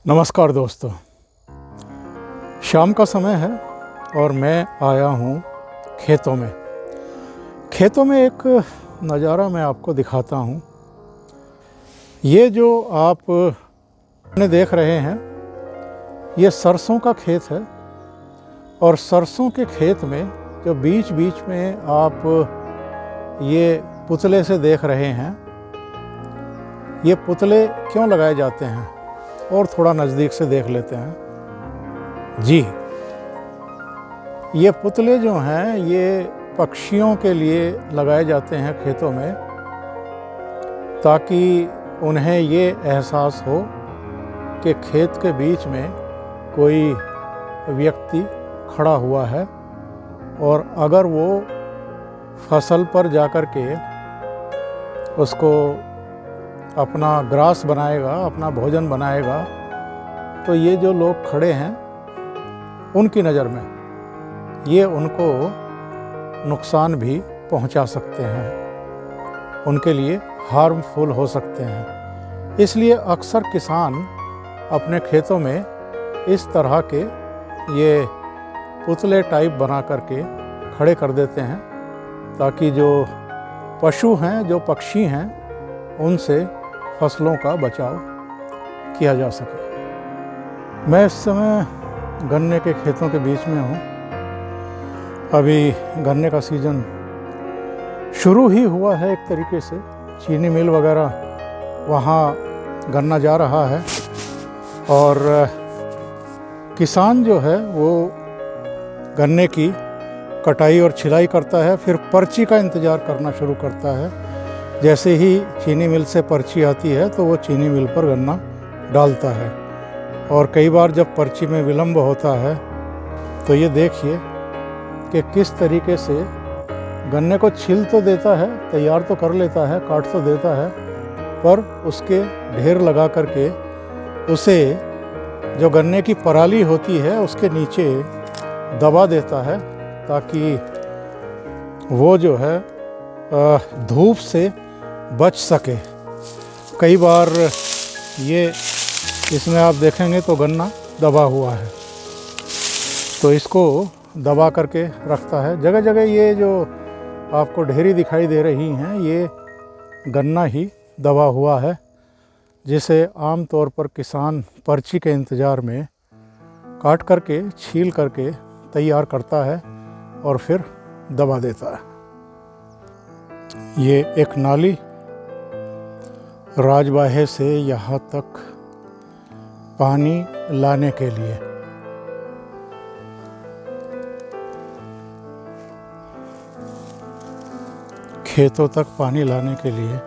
नमस्कार दोस्तों, शाम का समय है और मैं आया हूँ खेतों में। खेतों में एक नज़ारा मैं आपको दिखाता हूँ। ये जो आप देख रहे हैं ये सरसों का खेत है और सरसों के खेत में जो बीच बीच में आप ये पुतले से देख रहे हैं, ये पुतले क्यों लगाए जाते हैं और थोड़ा नज़दीक से देख लेते हैं। जी, ये पुतले जो हैं ये पक्षियों के लिए लगाए जाते हैं खेतों में, ताकि उन्हें ये एहसास हो कि खेत के बीच में कोई व्यक्ति खड़ा हुआ है और अगर वो फसल पर जाकर के उसको अपना ग्रास बनाएगा, अपना भोजन बनाएगा, तो ये जो लोग खड़े हैं उनकी नज़र में ये उनको नुकसान भी पहुंचा सकते हैं, उनके लिए हार्मफुल हो सकते हैं। इसलिए अक्सर किसान अपने खेतों में इस तरह के ये पुतले टाइप बना करके खड़े कर देते हैं, ताकि जो पशु हैं, जो पक्षी हैं, उनसे फसलों का बचाव किया जा सके। मैं इस समय गन्ने के खेतों के बीच में हूँ। अभी गन्ने का सीज़न शुरू ही हुआ है एक तरीके से। चीनी मिल वगैरह वहाँ गन्ना जा रहा है और किसान जो है वो गन्ने की कटाई और छिलाई करता है, फिर पर्ची का इंतज़ार करना शुरू करता है। जैसे ही चीनी मिल से पर्ची आती है तो वो चीनी मिल पर गन्ना डालता है। और कई बार जब पर्ची में विलम्ब होता है तो ये देखिए कि किस तरीके से गन्ने को छील तो देता है, तैयार तो कर लेता है, काट तो देता है, पर उसके ढेर लगा करके उसे जो गन्ने की पराली होती है उसके नीचे दबा देता है, ताकि वो जो है धूप से बच सके। कई बार ये इसमें आप देखेंगे तो गन्ना दबा हुआ है, तो इसको दबा करके रखता है। जगह जगह ये जो आपको ढेरी दिखाई दे रही हैं ये गन्ना ही दबा हुआ है, जिसे आम तौर पर किसान पर्ची के इंतज़ार में काट करके, छील करके तैयार करता है और फिर दबा देता है। ये एक नाली राजबाहे से यहाँ तक पानी लाने के लिए। खेतों तक पानी लाने के लिए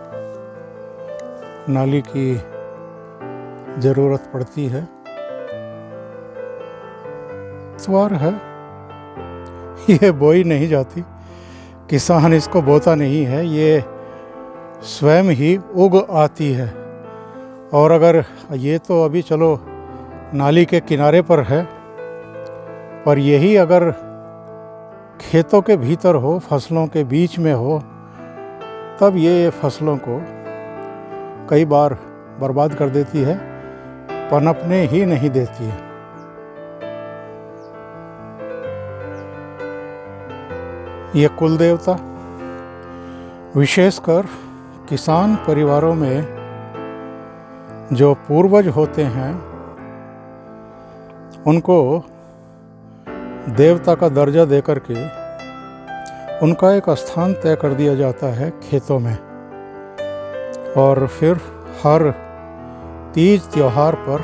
नाली की ज़रूरत पड़ती है। सवार है, ये बोई नहीं जाती, किसान इसको बोता नहीं है, ये स्वयं ही उग आती है। और अगर ये तो अभी चलो नाली के किनारे पर है, पर यही अगर खेतों के भीतर हो, फसलों के बीच में हो, तब ये फसलों को कई बार बर्बाद कर देती है, पनपने ही नहीं देती है। ये कुल देवता विशेषकर किसान परिवारों में जो पूर्वज होते हैं उनको देवता का दर्जा देकर के उनका एक स्थान तय कर दिया जाता है खेतों में, और फिर हर तीज त्योहार पर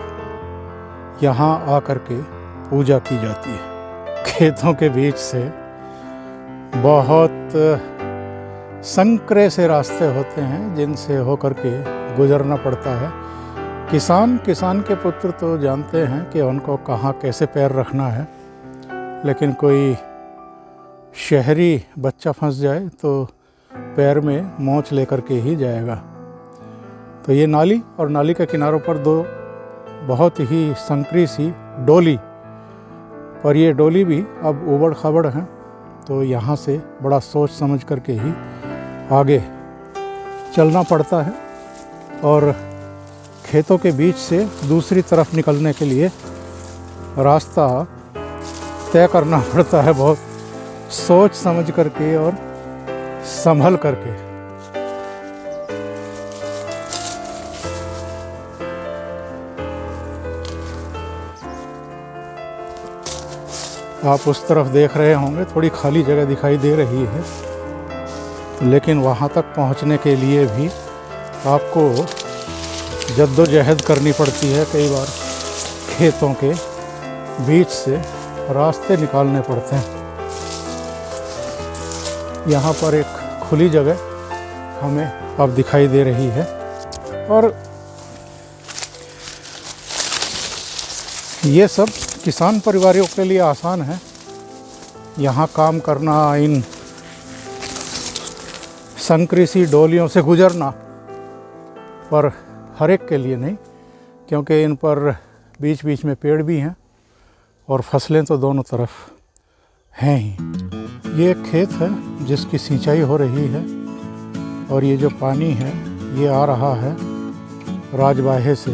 यहाँ आकर के पूजा की जाती है। खेतों के बीच से बहुत संकरे से रास्ते होते हैं जिनसे होकर के गुजरना पड़ता है। किसान के पुत्र तो जानते हैं कि उनको कहाँ कैसे पैर रखना है, लेकिन कोई शहरी बच्चा फंस जाए तो पैर में मोच लेकर के ही जाएगा। तो ये नाली और नाली के किनारों पर दो बहुत ही संकरी सी डोली, पर ये डोली भी अब उबड़ खाबड़ हैं, तो यहाँ से बड़ा सोच समझ करके ही आगे चलना पड़ता है। और खेतों के बीच से दूसरी तरफ निकलने के लिए रास्ता तय करना पड़ता है, बहुत सोच समझ करके और संभल करके। आप उस तरफ देख रहे होंगे, थोड़ी खाली जगह दिखाई दे रही है, लेकिन वहाँ तक पहुँचने के लिए भी आपको जद्दोजहद करनी पड़ती है। कई बार खेतों के बीच से रास्ते निकालने पड़ते हैं। यहाँ पर एक खुली जगह हमें अब दिखाई दे रही है और ये सब किसान परिवारों के लिए आसान है यहाँ काम करना, इन संकृषि डोलियों से गुजरना, पर हर एक के लिए नहीं, क्योंकि इन पर बीच बीच में पेड़ भी हैं और फसलें तो दोनों तरफ हैं ही। ये एक खेत है जिसकी सिंचाई हो रही है और ये जो पानी है ये आ रहा है राजबाहे से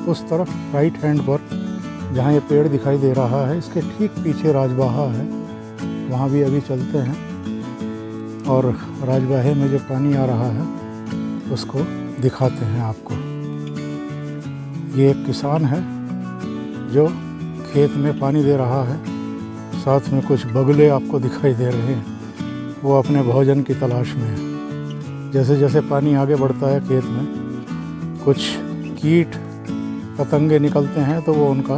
उस तरफ राइट हैंड पर, जहाँ ये पेड़ दिखाई दे रहा है इसके ठीक पीछे राजबाहा है, वहाँ भी अभी चलते हैं और राजबाहे में जो पानी आ रहा है उसको दिखाते हैं आपको। ये एक किसान है जो खेत में पानी दे रहा है, साथ में कुछ बगुले आपको दिखाई दे रहे हैं, वो अपने भोजन की तलाश में है। जैसे जैसे पानी आगे बढ़ता है खेत में कुछ कीट पतंगे निकलते हैं तो वो उनका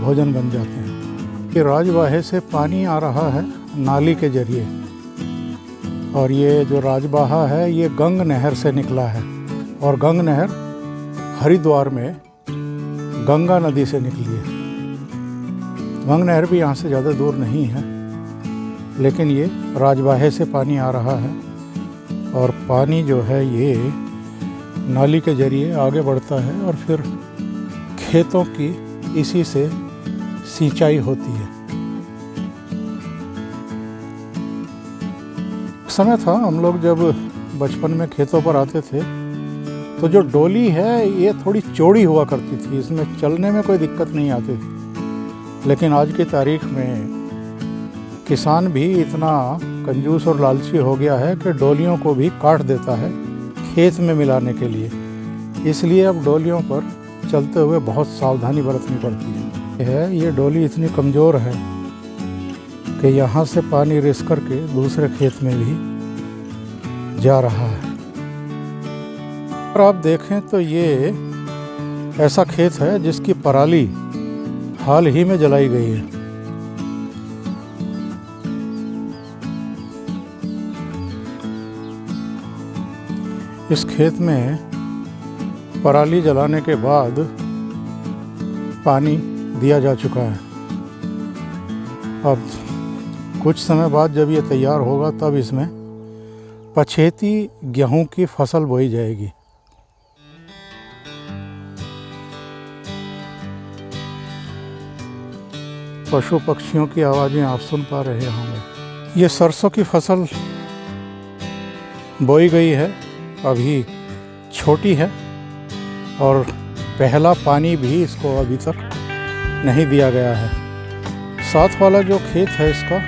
भोजन बन जाते हैं। कि राजबाहे से पानी आ रहा है नाली के जरिए और ये जो राजबाहा है ये गंग नहर से निकला है और गंग नहर हरिद्वार में गंगा नदी से निकली है। गंग नहर भी यहाँ से ज़्यादा दूर नहीं है, लेकिन ये राजबाहे से पानी आ रहा है और पानी जो है ये नाली के जरिए आगे बढ़ता है और फिर खेतों की इसी से सिंचाई होती है। समय था हम लोग जब बचपन में खेतों पर आते थे तो जो डोली है ये थोड़ी चौड़ी हुआ करती थी, इसमें चलने में कोई दिक्कत नहीं आती थी। लेकिन आज की तारीख में किसान भी इतना कंजूस और लालची हो गया है कि डोलियों को भी काट देता है खेत में मिलाने के लिए। इसलिए अब डोलियों पर चलते हुए बहुत सावधानी बरतनी पड़ती है। ये डोली इतनी कमज़ोर है कि यहाँ से पानी रिस करके दूसरे खेत में भी जा रहा है। और आप देखें तो ये ऐसा खेत है जिसकी पराली हाल ही में जलाई गई है। इस खेत में पराली जलाने के बाद पानी दिया जा चुका है। अब कुछ समय बाद जब ये तैयार होगा तब इसमें पछेती गेहूं की फसल बोई जाएगी। पशु पक्षियों की आवाज़ें आप सुन पा रहे होंगे। ये सरसों की फसल बोई गई है, अभी छोटी है और पहला पानी भी इसको अभी तक नहीं दिया गया है। साथ वाला जो खेत है इसका,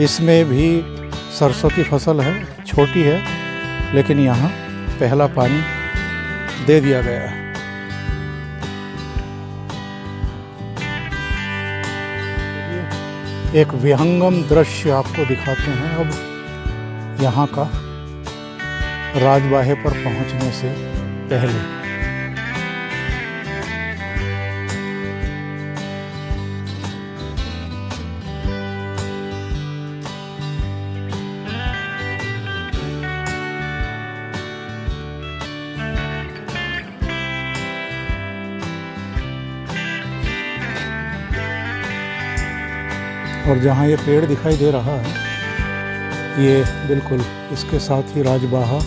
इसमें भी सरसों की फसल है, छोटी है, लेकिन यहाँ पहला पानी दे दिया गया है। एक विहंगम दृश्य आपको दिखाते हैं अब यहाँ का राजबाहे पर पहुँचने से पहले। और जहाँ ये पेड़ दिखाई दे रहा है ये बिल्कुल इसके साथ ही राजबाहा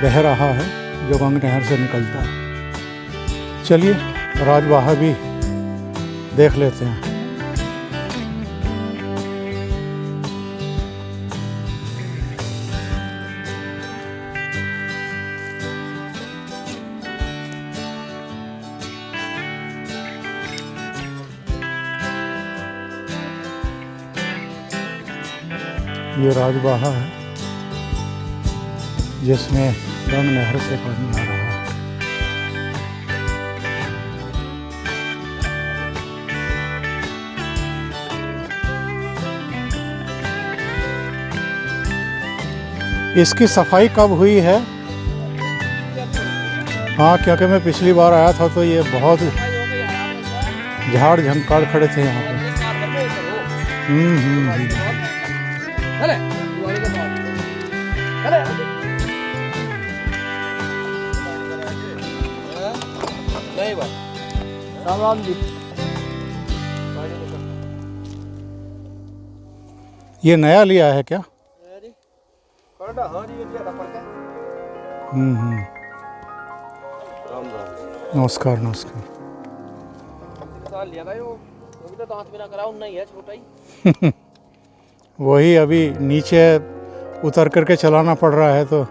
बह रहा है जो गंग नहर से निकलता है। चलिए राजबाहा भी देख लेते हैं। ये राजबाहा है जिसमें गंग नहर से पानी आ रहा है। इसकी सफाई कब हुई है? हाँ, क्योंकि मैं पिछली बार आया था तो ये बहुत झाड़ झंकाड़ खड़े थे यहाँ पे। राम राम जी। ये नया लिया है क्या? नमस्कार नमस्कार। वही अभी नीचे उतर करके चलाना पड़ रहा है तो।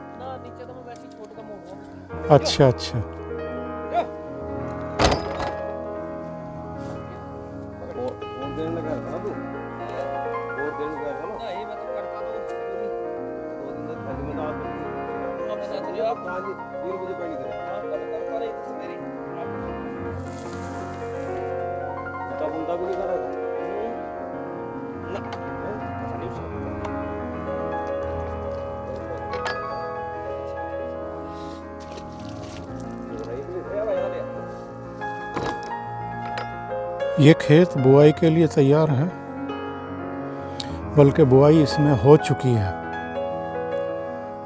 अच्छा अच्छा। ये खेत बुआई के लिए तैयार है, बल्कि बुआई इसमें हो चुकी है।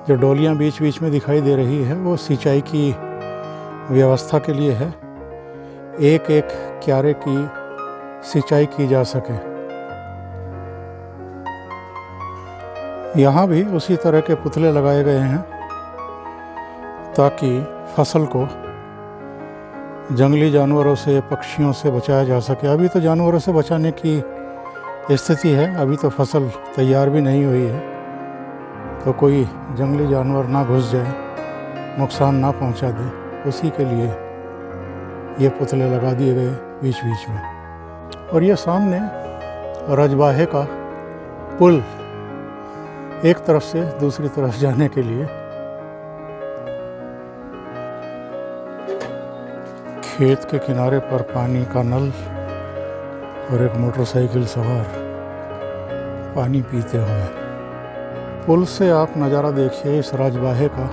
जो डोलियां बीच बीच में दिखाई दे रही है वो सिंचाई की व्यवस्था के लिए है, एक एक क्यारे की सिंचाई की जा सके। यहाँ भी उसी तरह के पुतले लगाए गए हैं ताकि फसल को जंगली जानवरों से, पक्षियों से बचाया जा सके। अभी तो जानवरों से बचाने की स्थिति है, अभी तो फसल तैयार भी नहीं हुई है, तो कोई जंगली जानवर ना घुस जाए, नुकसान ना पहुंचा दे, उसी के लिए ये पुतले लगा दिए गए बीच बीच में। और ये सामने रजबाहे का पुल, एक तरफ से दूसरी तरफ जाने के लिए। खेत के किनारे पर पानी का नल और एक मोटरसाइकिल सवार पानी पीते हुए। पुल से आप नज़ारा देखिए इस राजबाहे का।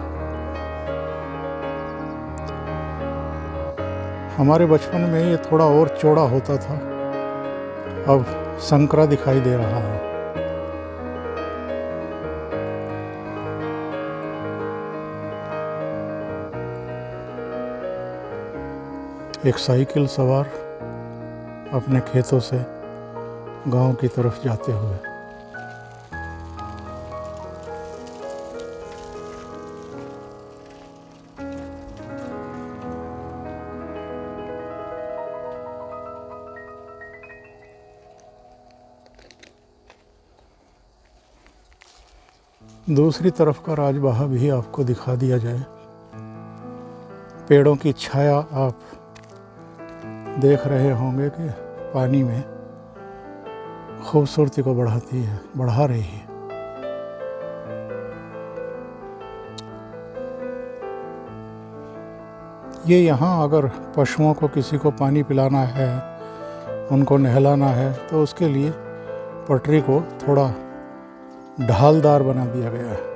हमारे बचपन में ये थोड़ा और चौड़ा होता था, अब संकरा दिखाई दे रहा है। एक साइकिल सवार अपने खेतों से गांव की तरफ जाते हुए। दूसरी तरफ का राजबाहा भी आपको दिखा दिया जाए। पेड़ों की छाया आप देख रहे होंगे कि पानी में खूबसूरती को बढ़ा रही है। ये यहाँ अगर पशुओं को किसी को पानी पिलाना है, उनको नहलाना है, तो उसके लिए पटरी को थोड़ा ढालदार बना दिया गया है।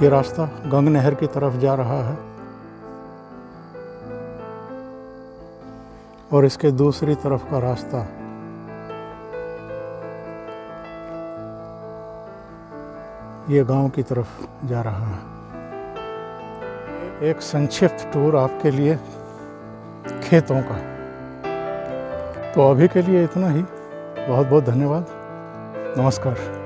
ये रास्ता गंग नहर की तरफ जा रहा है और इसके दूसरी तरफ का रास्ता ये गांव की तरफ जा रहा है। एक संक्षिप्त टूर आपके लिए खेतों का। तो अभी के लिए इतना ही। बहुत बहुत धन्यवाद। नमस्कार।